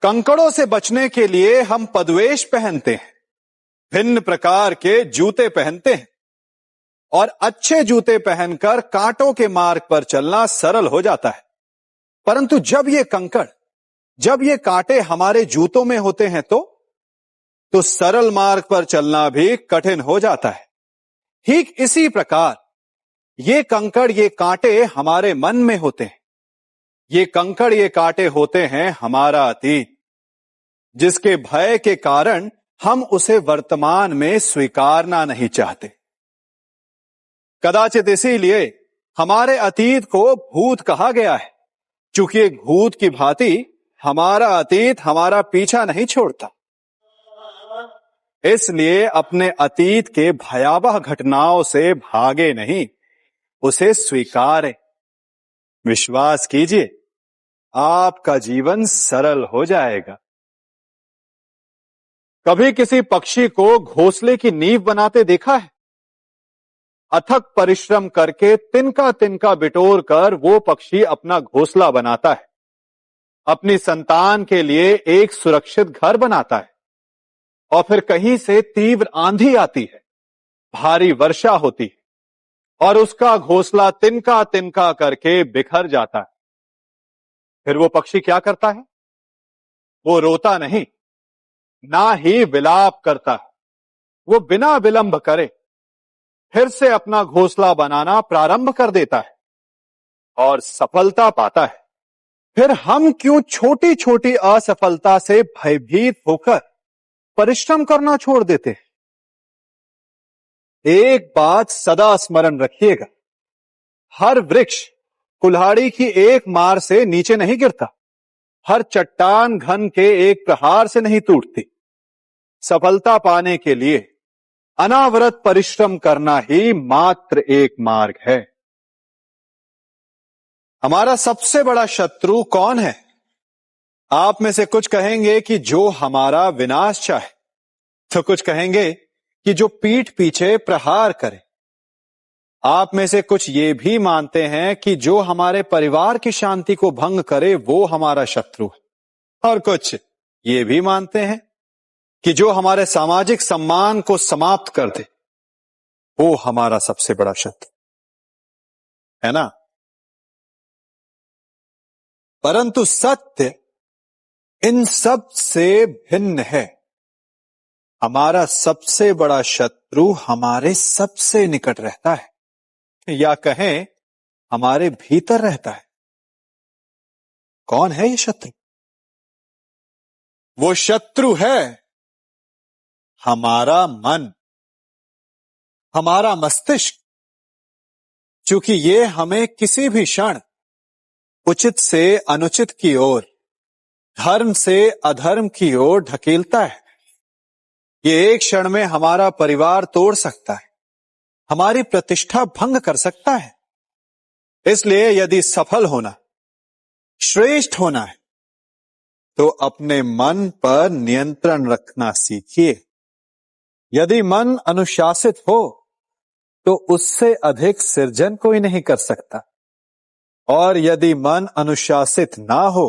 कंकड़ों से बचने के लिए हम पदवेश पहनते हैं, भिन्न प्रकार के जूते पहनते हैं और अच्छे जूते पहनकर कांटों के मार्ग पर चलना सरल हो जाता है। परंतु जब ये कांटे हमारे जूतों में होते हैं तो सरल मार्ग पर चलना भी कठिन हो जाता है। ठीक इसी प्रकार ये कंकड़, ये कांटे हमारे मन में होते हैं। ये कंकड़, ये कांटे होते हैं हमारा अतीत, जिसके भय के कारण हम उसे वर्तमान में स्वीकारना नहीं चाहते। कदाचित इसीलिए हमारे अतीत को भूत कहा गया है, क्योंकि एक भूत की भांति हमारा अतीत हमारा पीछा नहीं छोड़ता। इसलिए अपने अतीत के भयावह घटनाओं से भागे नहीं, उसे स्वीकारें। विश्वास कीजिए, आपका जीवन सरल हो जाएगा। कभी किसी पक्षी को घोंसले की नींव बनाते देखा है? अथक परिश्रम करके तिनका तिनका बिटोर कर वो पक्षी अपना घोंसला बनाता है, अपनी संतान के लिए एक सुरक्षित घर बनाता है। और फिर कहीं से तीव्र आंधी आती है, भारी वर्षा होती है और उसका घोंसला तिनका तिनका करके बिखर जाता है। फिर वो पक्षी क्या करता है? वो रोता नहीं, ना ही विलाप करता है। वो बिना विलंब करे फिर से अपना घोंसला बनाना प्रारंभ कर देता है और सफलता पाता है। फिर हम क्यों छोटी छोटी असफलता से भयभीत होकर परिश्रम करना छोड़ देते हैं? एक बात सदा स्मरण रखिएगा, हर वृक्ष कुल्हाड़ी की एक मार से नीचे नहीं गिरता, हर चट्टान घन के एक प्रहार से नहीं टूटती। सफलता पाने के लिए अनावरत परिश्रम करना ही मात्र एक मार्ग है। हमारा सबसे बड़ा शत्रु कौन है? आप में से कुछ कहेंगे कि जो हमारा विनाश चाहे, तो कुछ कहेंगे कि जो पीठ पीछे प्रहार करे। आप में से कुछ ये भी मानते हैं कि जो हमारे परिवार की शांति को भंग करे वो हमारा शत्रु है, और कुछ ये भी मानते हैं कि जो हमारे सामाजिक सम्मान को समाप्त कर दे वो हमारा सबसे बड़ा शत्रु है ना। परंतु सत्य इन सब से भिन्न है। हमारा सबसे बड़ा शत्रु हमारे सबसे निकट रहता है, या कहें हमारे भीतर रहता है। कौन है ये शत्रु? वो शत्रु है हमारा मन, हमारा मस्तिष्क, क्योंकि ये हमें किसी भी क्षण उचित से अनुचित की ओर, धर्म से अधर्म की ओर ढकेलता है। ये एक क्षण में हमारा परिवार तोड़ सकता है, हमारी प्रतिष्ठा भंग कर सकता है। इसलिए यदि सफल होना, श्रेष्ठ होना है, तो अपने मन पर नियंत्रण रखना सीखिए। यदि मन अनुशासित हो तो उससे अधिक सृजन कोई नहीं कर सकता, और यदि मन अनुशासित ना हो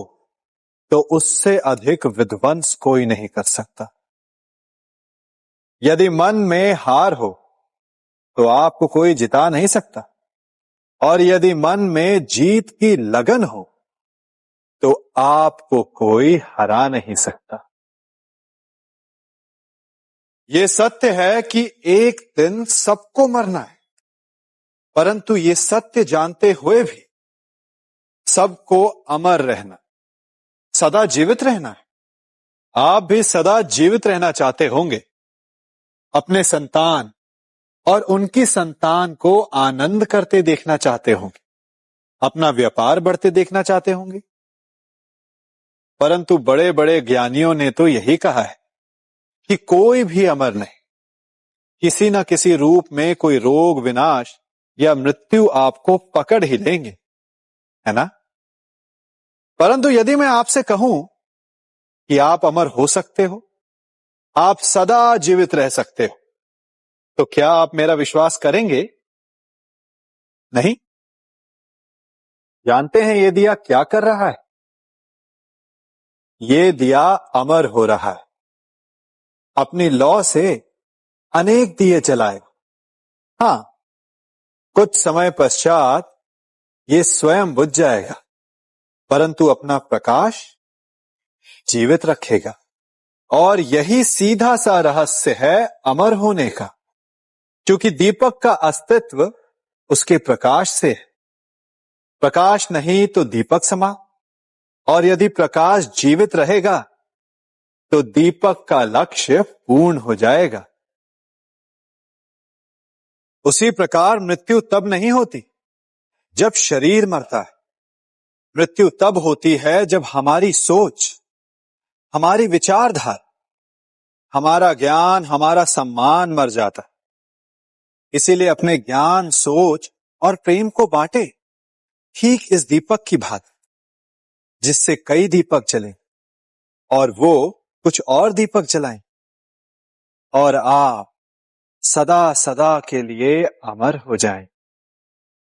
तो उससे अधिक विध्वंस कोई नहीं कर सकता। यदि मन में हार हो तो आपको कोई जिता नहीं सकता, और यदि मन में जीत की लगन हो तो आपको कोई हरा नहीं सकता। ये सत्य है कि एक दिन सबको मरना है, परंतु ये सत्य जानते हुए भी सबको अमर रहना, सदा जीवित रहना है। आप भी सदा जीवित रहना चाहते होंगे, अपने संतान और उनकी संतान को आनंद करते देखना चाहते होंगे, अपना व्यापार बढ़ते देखना चाहते होंगे। परंतु बड़े बड़े ज्ञानियों ने तो यही कहा है कि कोई भी अमर नहीं, किसी न किसी रूप में कोई रोग, विनाश या मृत्यु आपको पकड़ ही लेंगे, है ना। परंतु यदि मैं आपसे कहूं कि आप अमर हो सकते हो, आप सदा जीवित रह सकते हो, तो क्या आप मेरा विश्वास करेंगे? नहीं। जानते हैं ये दिया क्या कर रहा है? ये दिया अमर हो रहा है, अपनी लौ से अनेक दिए जलाएगा। हाँ, कुछ समय पश्चात ये स्वयं बुझ जाएगा, परंतु अपना प्रकाश जीवित रखेगा। और यही सीधा सा रहस्य है अमर होने का, क्योंकि दीपक का अस्तित्व उसके प्रकाश से है। प्रकाश नहीं तो दीपक समा, और यदि प्रकाश जीवित रहेगा तो दीपक का लक्ष्य पूर्ण हो जाएगा। उसी प्रकार मृत्यु तब नहीं होती जब शरीर मरता है। मृत्यु तब होती है जब हमारी सोच, हमारी विचारधारा, हमारा ज्ञान, हमारा सम्मान मर जाता है। इसीलिए अपने ज्ञान, सोच और प्रेम को बांटे, ठीक इस दीपक की भांति, जिससे कई दीपक जलें और वो कुछ और दीपक जलाएं, और आप सदा सदा के लिए अमर हो जाएं।